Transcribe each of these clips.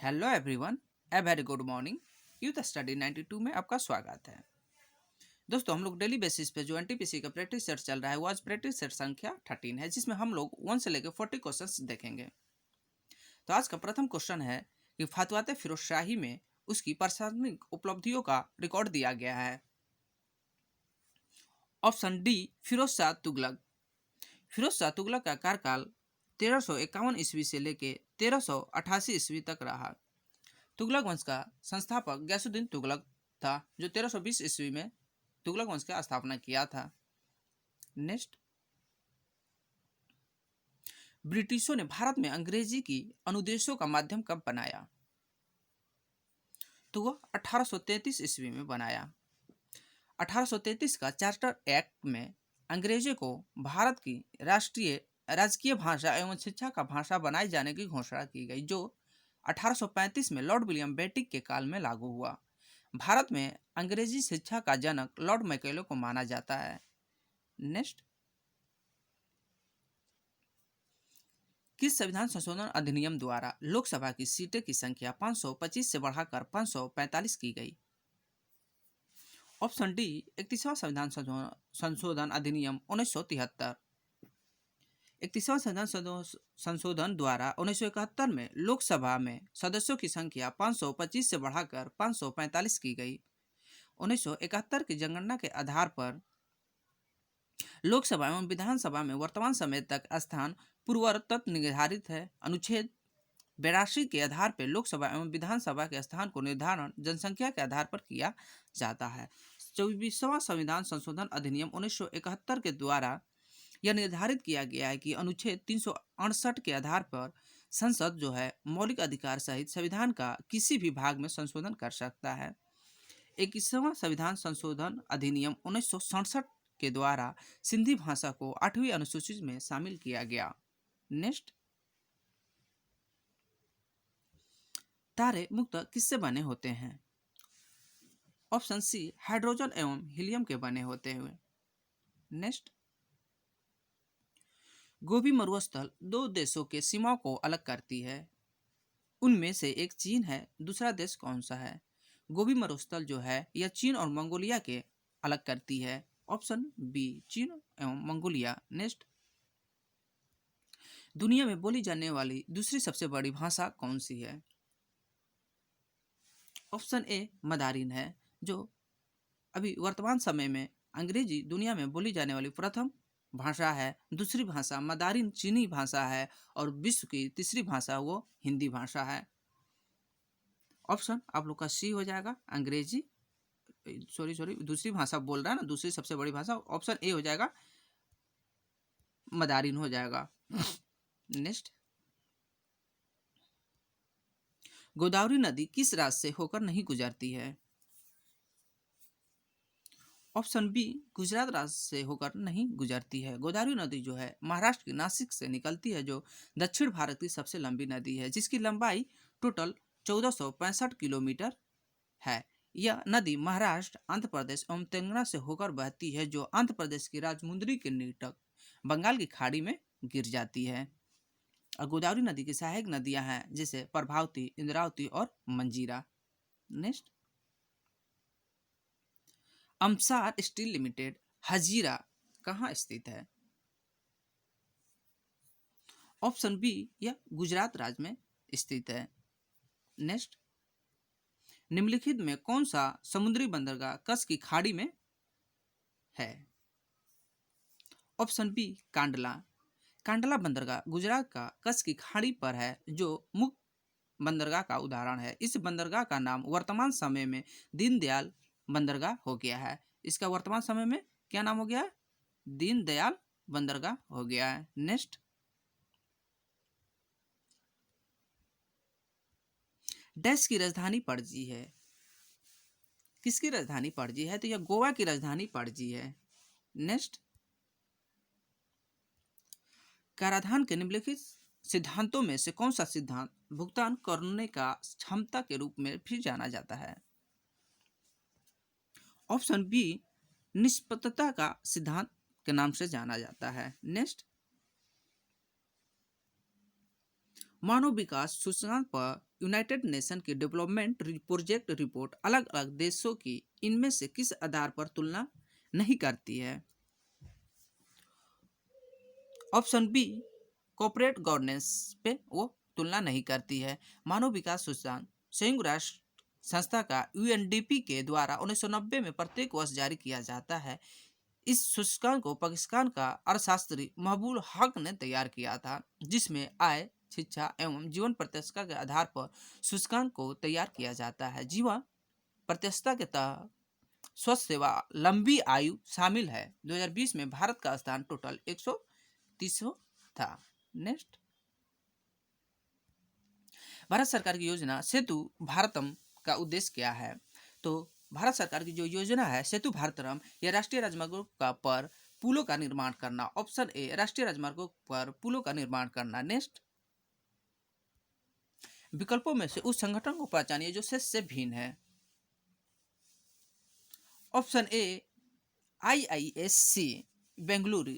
Hello everyone, a very good morning. Youth study 92 में आपका स्वागत है। दोस्तों, हम लोग डेली बेसिस पे जो एनटीपीसी का प्रैक्टिस सेट चल रहा है वो आज प्रैक्टिस सेट संख्या 13 है, जिसमें हम लोग 1 से लेकर 40 क्वेश्चंस देखेंगे। तो आज का प्रथम क्वेश्चन है कि फतवाते फिरोज शाही में उसकी प्रशासनिक उपलब्धियों का रिकॉर्ड दिया गया है। Option D, Firoz Shah Tughlaq. फिरोज शाह तुगलक का कार्यकाल 1351 ईस्वी से लेकर 1388 ईस्वी तक रहा। तुगलक वंश का संस्थापक गैसुद्दीन तुगलक था, जो 1320 ईस्वी में तुगलक वंश का स्थापना किया था। नेक्स्ट, ब्रिटिशों ने भारत में अंग्रेजी की अनुदेशों का माध्यम कब बनाया? तो वह 1833 ईस्वी में बनाया। 1833 का चार्टर एक्ट में अंग्रेजी को भारत की राजकीय भाषा एवं शिक्षा का भाषा बनाए जाने की घोषणा की गई, जो 1835 में लॉर्ड विलियम बेंटिक के काल में लागू हुआ। भारत में अंग्रेजी शिक्षा का जनक लॉर्ड मैकेले को माना जाता है। नेक्स्ट, किस संविधान संशोधन अधिनियम द्वारा लोकसभा की सीटें की संख्या 525 से बढ़ाकर 545 की गई? ऑप्शन डी, 31वां संविधान संशोधन अधिनियम 1973। 31वां संविधान संशोधन द्वारा 1971 में लोकसभा में सदस्यों की संख्या 525 से बढ़ाकर 545 की गई। 1971 की जनगणना के आधार पर लोकसभा एवं विधानसभा में वर्तमान समय तक स्थान पूर्ववत निर्धारित है। अनुच्छेद 82 के आधार पर लोकसभा एवं विधानसभा के स्थान को निर्धारण जनसंख्या के आधार पर किया जाता है। 24वां संविधान संशोधन अधिनियम 1971 के द्वारा यह निर्धारित किया गया है कि अनुच्छेद 368 के आधार पर संसद जो है मौलिक अधिकार सहित संविधान का किसी भी भाग में संशोधन कर सकता है। 21वां संविधान संशोधन अधिनियम 1967 के द्वारा सिंधी भाषा को 8वीं अनुसूची में शामिल किया गया। नेक्स्ट, तारे मुक्त किससे बने होते हैं? ऑप्शन सी, हाइड्रोजन एवं हीलियम के बने होते हुए। नेक्स्ट, गोबी मरुस्थल दो देशों के सीमाओं को अलग करती है, उनमें से एक चीन है, दूसरा देश कौन सा है? गोबी मरुस्थल जो है यह चीन और मंगोलिया के अलग करती है। ऑप्शन बी, चीन एवं मंगोलिया। नेक्स्ट, दुनिया में बोली जाने वाली दूसरी सबसे बड़ी भाषा कौन सी है? ऑप्शन ए, मदारिन है, जो अभी वर्तमान समय में अंग्रेजी दुनिया में बोली जाने वाली प्रथम भाषा है। दूसरी भाषा मदारिन चीनी भाषा है और विश्व की तीसरी भाषा वो हिंदी भाषा है। ऑप्शन आप लोग का सी हो जाएगा, अंग्रेजी सॉरी दूसरी भाषा बोल रहा है ना, दूसरी सबसे बड़ी भाषा। ऑप्शन ए हो जाएगा, मदारिन हो जाएगा। नेक्स्ट, गोदावरी नदी किस राज्य से होकर नहीं गुजरती है? ऑप्शन बी, गुजरात राज्य से होकर नहीं गुजरती है। गोदावरी नदी जो है महाराष्ट्र के नासिक से निकलती है, जो दक्षिण भारत की सबसे लंबी नदी है, जिसकी लंबाई टोटल 1465 किलोमीटर है। यह नदी महाराष्ट्र, आंध्र प्रदेश एवं तेलंगाना से होकर बहती है, जो आंध्र प्रदेश की राजमुंदरी के निकट बंगाल की खाड़ी में गिर जाती है। और गोदावरी नदी की सहायक नदियां हैं जैसे प्रभावती, इंद्रावती और मंजीरा। नेक्स्ट, अमसार स्टील लिमिटेड हजीरा कहाँ स्थित है? ऑप्शन बी, यह गुजरात राज्य में स्थित है। नेक्स्ट, निम्नलिखित में कौन सा समुद्री बंदरगाह कच्छ की खाड़ी में है? Option B, Kandla. कांडला बंदरगाह गुजरात का कच्छ की खाड़ी पर है, जो मुख्य बंदरगाह का उदाहरण है। इस बंदरगाह का नाम वर्तमान समय में दीनदयाल बंदरगाह हो गया है। इसका वर्तमान समय में क्या नाम हो गया है? दीनदयाल बंदरगाह हो गया है। नेक्स्ट, डैश की राजधानी पणजी है। किसकी राजधानी पणजी है? तो यह गोवा की राजधानी पणजी है। नेक्स्ट, कराधान के निम्नलिखित सिद्धांतों में से कौन सा सिद्धांत भुगतान करने का क्षमता के रूप में भी जाना जाता है? ऑप्शन बी, निष्पक्षता का सिद्धांत के नाम से जाना जाता है। नेक्स्ट, मानव विकास सूचकांक पर यूनाइटेड नेशन की डेवलपमेंट प्रोजेक्ट रिपोर्ट अलग अलग देशों की इनमें से किस आधार पर तुलना नहीं करती है? ऑप्शन बी, कॉर्पोरेट गवर्नेंस पे वो तुलना नहीं करती है। मानव विकास सूचकांक संयुक्त राष्ट्र संस्था का यूएनडीपी के द्वारा 1990 में प्रत्येक वर्ष जारी किया जाता है। इस सूचकांक को पाकिस्तान का अर्थशास्त्री महबूब हक ने तैयार किया था, जिसमें आय, शिक्षा एवं जीवन प्रत्याशा के आधार पर सूचकांक को तैयार किया जाता है। जीवन प्रत्याशा के तहत स्वस्थ सेवा लंबी आयु शामिल है। 2020 में भारत का स्थान टोटल 130 था। नेक्स्ट, भारत सरकार की योजना सेतु भारतम का उद्देश्य क्या है? तो भारत सरकार की जो योजना है सेतु भारतम, यह राष्ट्रीय राजमार्गों का पर पुलों का निर्माण करना। ऑप्शन ए, राष्ट्रीय राजमार्गों पर पुलों का निर्माण करना। नेक्स्ट, विकल्पों में से उस संगठन को पहचानिए जो सेस से भिन्न है। ऑप्शन ए, आईआईएससी बेंगलुरु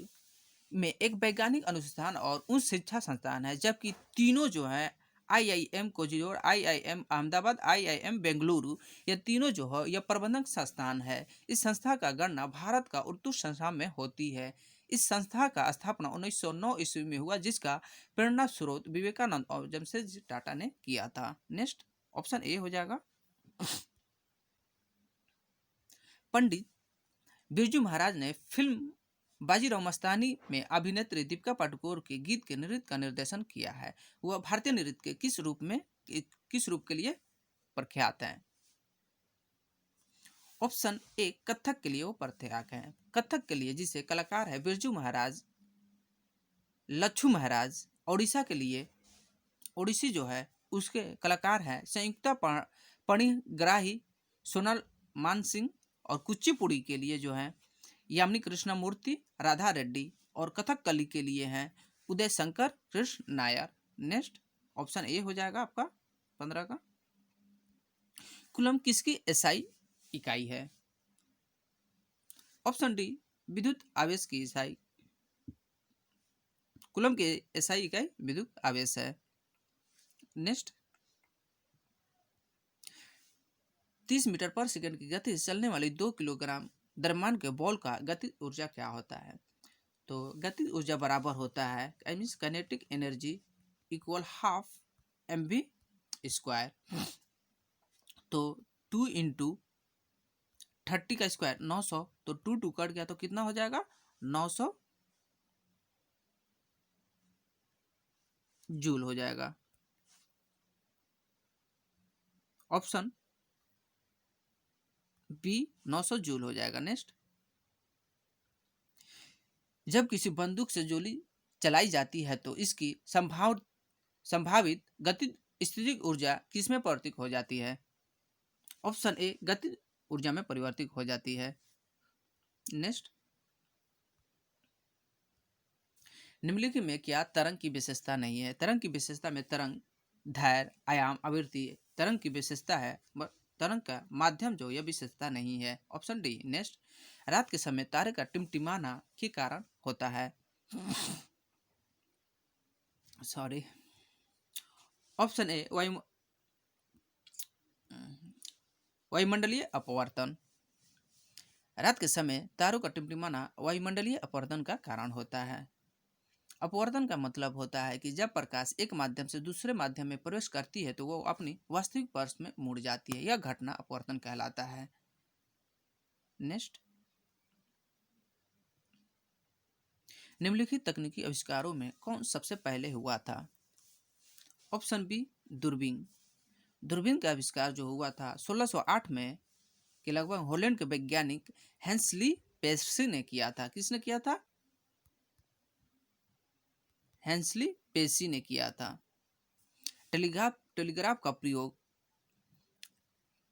में एक वैज्ञानिक अनुसंधान और उच्च शिक्षा संस्थान है, जबकि तीनों जो है IIM Kozhikode, IIM Ahmedabad, IIM Bengaluru, ये तीनों जो है यह प्रबंधक संस्थान है। इस संस्था का गणना भारत का उर्दू संस्था में होती है। इस संस्था का स्थापना 1909 ईस्वी में हुआ, जिसका प्रेरणा स्रोत विवेकानंद और जमशेदजी टाटा ने किया था। नेक्स्ट, ऑप्शन ए हो जाएगा। पंडित बिरजू महाराज ने फिल्म बाजीराव मस्तानी में अभिनेत्री दीपिका पादुकोण के गीत के नृत्य का निर्देशन किया है। वह भारतीय नृत्य के किस रूप के लिए प्रख्यात हैं? ऑप्शन ए, कथक के लिए वो प्रख्यात हैं। कथक के लिए जिसे कलाकार है बिरजू महाराज, लच्छू महाराज। ओडिशा के लिए ओडिसी जो है उसके कलाकार हैं संयुक्ता पणिग्राही, सोनल मानसिंह। और कुचिपुड़ी के लिए जो है यामिनी कृष्णमूर्ति, राधा रेड्डी। और कथकली के लिए हैं Uday Shankar Krishna Nair. Next, option A हो जाएगा आपका 15 का। कूलम किसकी एसआई इकाई है? ऑप्शन डी, विद्युत आवेश की इकाई। कूलम की एसआई इकाई विद्युत आवेश है। नेक्स्ट, 30 मीटर पर सेकंड की गति से चलने वाली 2 किलोग्राम द्रव्यमान के बॉल का गतिज ऊर्जा क्या होता है? तो गतिज ऊर्जा बराबर होता है I means kinetic energy equal half mv square. तो 2 इंटू 30 का स्क्वायर 900, तो 2 कट गया तो कितना हो जाएगा? 900 जूल हो जाएगा। ऑप्शन बी 900 जूल हो जाएगा। नेक्स्ट, जब किसी बंदूक से गोली चलाई जाती है तो इसकी संभावित गतिज स्थितिज ऊर्जा किसमें परिवर्तित हो जाती है? ऑप्शन ए, गतिज ऊर्जा में परिवर्तित हो जाती है। नेक्स्ट, निम्नलिखित में क्या तरंग की विशेषता नहीं है? तरंग की विशेषता में तरंग धैर्य, आयाम, आवृत्ति तरंग की विशेषता है, तरंग का माध्यम जो यह विशेषता नहीं है। Option D. नेक्स्ट, रात के समय तारे का टिमटिमाना के कारण होता है। सॉरी, ऑप्शन ए, वायुमंडलीय अपवर्तन। रात के समय तारों का टिमटिमाना वायुमंडलीय अपवर्तन का कारण होता है। अपवर्तन का मतलब होता है कि जब प्रकाश एक माध्यम से दूसरे माध्यम में प्रवेश करती है तो वो अपनी वास्तविक पृष्ठ में मुड़ जाती है। यह घटना अपवर्तन कहलाता है। नेक्स्ट, निम्नलिखित तकनीकी आविष्कारों में कौन सबसे पहले हुआ था? ऑप्शन बी, दूरबीन। दूरबीन का आविष्कार जो हुआ था 1608 में के लगभग हॉलैंड के वैज्ञानिक हेंसली पेस्सी ने किया था। किसने किया था? हेंसली पेस्सी ने किया था। टेलीग्राफ का प्रयोग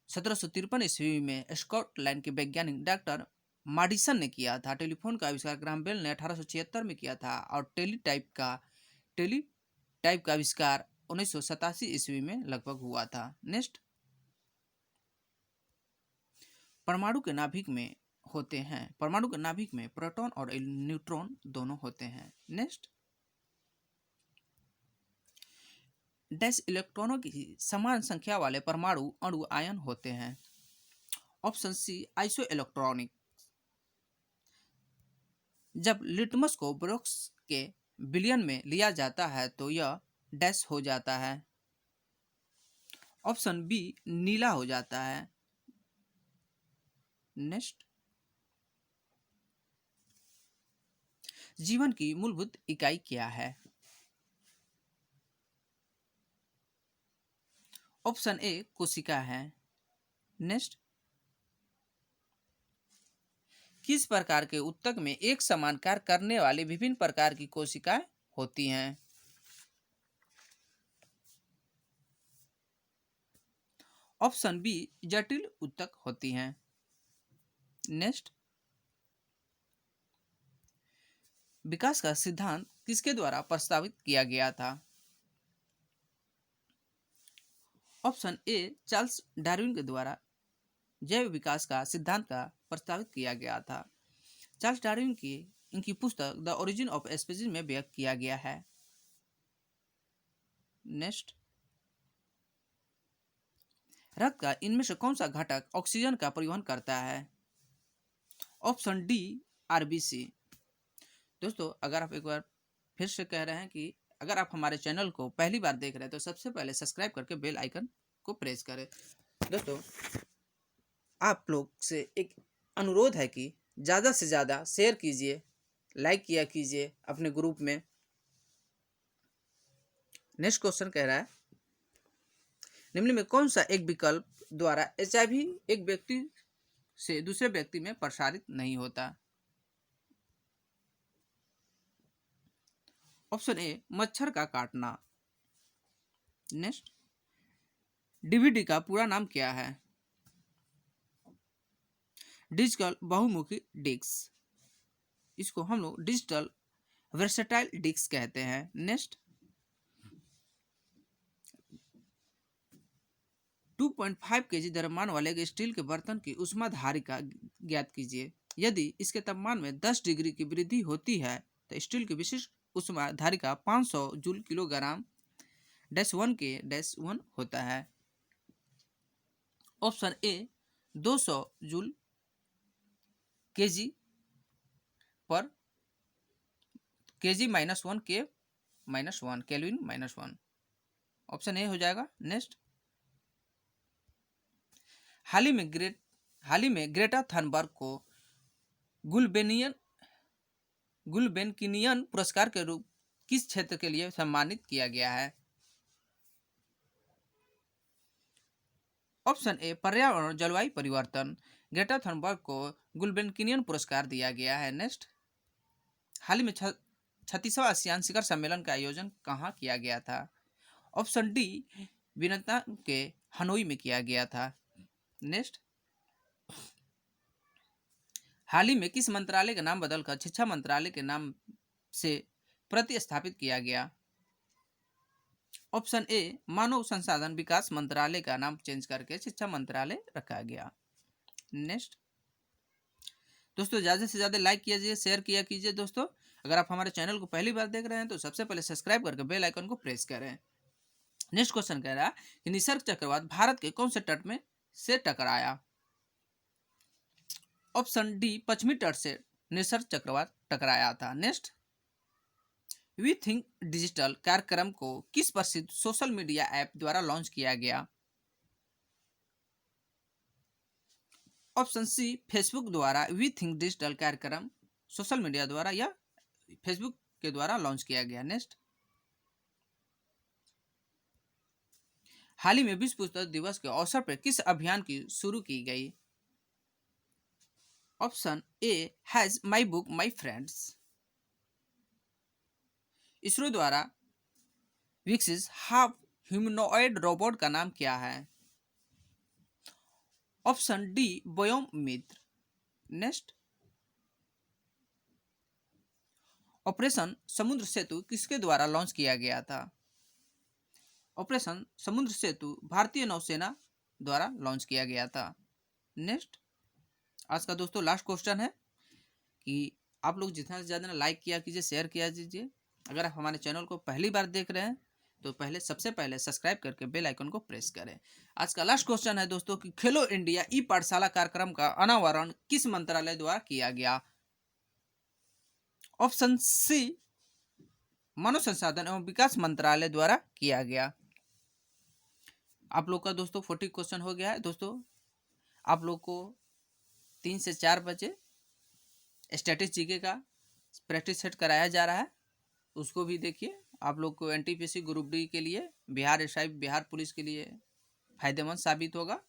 1753 ईस्वी में स्कॉटलैंड के वैज्ञानिक डॉक्टर माडिसन ने किया था। टेलीफोन का आविष्कार ग्राहम बेल ने 1876 में किया था। और टेलीटाइप का आविष्कार 1987 ईस्वी में लगभग हुआ था। नेक्स्ट, परमाणु के नाभिक में होते हैं। परमाणु के नाभिक में प्रोटॉन और न्यूट्रॉन दोनों होते हैं। नेक्स्ट, डैश इलेक्ट्रॉनों की समान संख्या वाले परमाणु अणु आयन होते हैं। Option C isoelectronic. जब लिटमस को ब्रोक्स के विलयन में लिया जाता है तो यह डैश हो जाता है। ऑप्शन बी नीला हो जाता है। नेक्स्ट, जीवन की मूलभूत इकाई क्या है? ऑप्शन ए कोशिका है। नेक्स्ट, किस प्रकार के ऊतक में एक समान कार्य करने वाली विभिन्न प्रकार की कोशिकाएं होती हैं? ऑप्शन बी जटिल ऊतक होती हैं। नेक्स्ट, विकास का सिद्धांत किसके द्वारा प्रस्तावित किया गया था? ऑप्शन ए चार्ल्स डार्विन के द्वारा जैव विकास का सिद्धांत का प्रस्तावित किया गया था। चार्ल्स डार्विन की इनकी पुस्तक द ओरिजिन ऑफ स्पीसीज में व्यक्त किया गया है। नेक्स्ट, रक्त का इनमें से कौन सा घटक ऑक्सीजन का परिवहन करता है? Option D RBC. दोस्तों, अगर आप एक बार फिर से कह रहे हैं कि अगर आप हमारे चैनल को पहली बार देख रहे हैं तो सबसे पहले सब्सक्राइब करके बेल आइकन को प्रेस करें। दोस्तों, आप लोग से एक अनुरोध है कि ज़्यादा से ज़्यादा शेयर कीजिए, लाइक किया कीजिए अपने ग्रुप में। नेक्स्ट क्वेश्चन कह रहा है, निम्न में कौन सा एक विकल्प द्वारा एचआईवी एक व्यक्ति से दूसरे व्यक्ति में प्रसारित नहीं होता? ऑप्शन ए मच्छर का काटना। नेक्स्ट, डीवीडी का पूरा नाम क्या है? डिजिटल बहुमुखी डिस्क। इसको हम लोग डिजिटल वर्सेटाइल डिस्क कहते हैं। नेक्स्ट, 2.5 केजी द्रव्यमान वाले एक स्टील के बर्तन की ऊष्मा धारिता ज्ञात कीजिए। यदि इसके तापमान में 10 डिग्री की वृद्धि होती है तो स्टील की विशिष्ट ऊष्मा धारिता 500 जूल किलोग्राम -1 के -1 होता है। ऑप्शन ए 200 जूल केजी पर केजी -1 के -1 केल्विन -1। ऑप्शन ए हो जाएगा। नेक्स्ट, हाल ही में ग्रेटा थनबर्ग को गुलबेनकिनियन पुरस्कार के रूप किस क्षेत्र के लिए सम्मानित किया गया है? ऑप्शन ए पर्यावरण जलवायु परिवर्तन। ग्रेटा थनबर्ग को गुलबेनकिनियन पुरस्कार दिया गया है। नेक्स्ट, हाल ही में 36वां आसियान शिखर सम्मेलन का आयोजन कहाँ किया गया था? ऑप्शन डी वियतनाम के हनोई में किया गया था। नेक्स्ट, हाल ही में किस मंत्रालय का नाम बदलकर शिक्षा मंत्रालय के नाम से प्रतिस्थापित किया गया? ऑप्शन ए मानव संसाधन विकास मंत्रालय का नाम चेंज करके शिक्षा मंत्रालय रखा गया। नेक्स्ट, दोस्तों ज़्यादा से ज़्यादा लाइक कीजिए, शेयर किया कीजिए। दोस्तों, अगर आप हमारे चैनल को पहली बार देख रहे हैं तो सबसे पहले सब्सक्राइब करके बेल आइकन को प्रेस करें। नेक्स्ट क्वेश्चन कह रहा है कि निसर्ग चक्रवात भारत के कौन से तट में से टकराया? ऑप्शन डी पश्चिमी तट से निसर्ग चक्रवात टकराया था। नेक्स्ट, वी थिंक डिजिटल कार्यक्रम को किस प्रसिद्ध सोशल मीडिया ऐप द्वारा लॉन्च किया गया? ऑप्शन सी फेसबुक द्वारा वी थिंक डिजिटल कार्यक्रम सोशल मीडिया द्वारा या फेसबुक के द्वारा लॉन्च किया गया। नेक्स्ट, हाल ही में विश्व पुस्तक दिवस के अवसर पर किस अभियान की शुरू की गई? Option A has my book my friends. ISRO द्वारा विकसित हाफ ह्यूमनॉइड रोबोट का नाम क्या है? ऑप्शन डी बयोम मित्र। नेक्स्ट, ऑपरेशन समुद्र सेतु किसके द्वारा लॉन्च किया गया था? ऑपरेशन समुद्र सेतु भारतीय नौसेना द्वारा लॉन्च किया गया था। नेक्स्ट, आज का दोस्तों लास्ट क्वेश्चन है कि आप लोग जितना से ज़्यादा लाइक किया कीजिए, शेयर किया कीजिए। अगर आप हमारे चैनल को पहली बार देख रहे हैं तो सबसे पहले सब्सक्राइब करके बेल आइकन को प्रेस करें। आज का लास्ट क्वेश्चन है दोस्तों कि खेलो इंडिया ई पाठशाला कार्यक्रम का अनावरण किस मंत्रालय द्वारा किया गया? ऑप्शन सी मानव संसाधन एवं विकास मंत्रालय द्वारा किया गया। आप लोग का दोस्तों 40 क्वेश्चन हो गया है। दोस्तों आप लोग को 3 से 4 बजे स्टैटिस्टिक्स जीके का प्रैक्टिस सेट कराया जा रहा है, उसको भी देखिए। आप लोग को एनटीपीसी ग्रुप डी के लिए, बिहार एसआई, बिहार पुलिस के लिए फायदेमंद साबित होगा।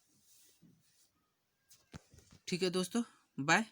ठीक है दोस्तों, बाय।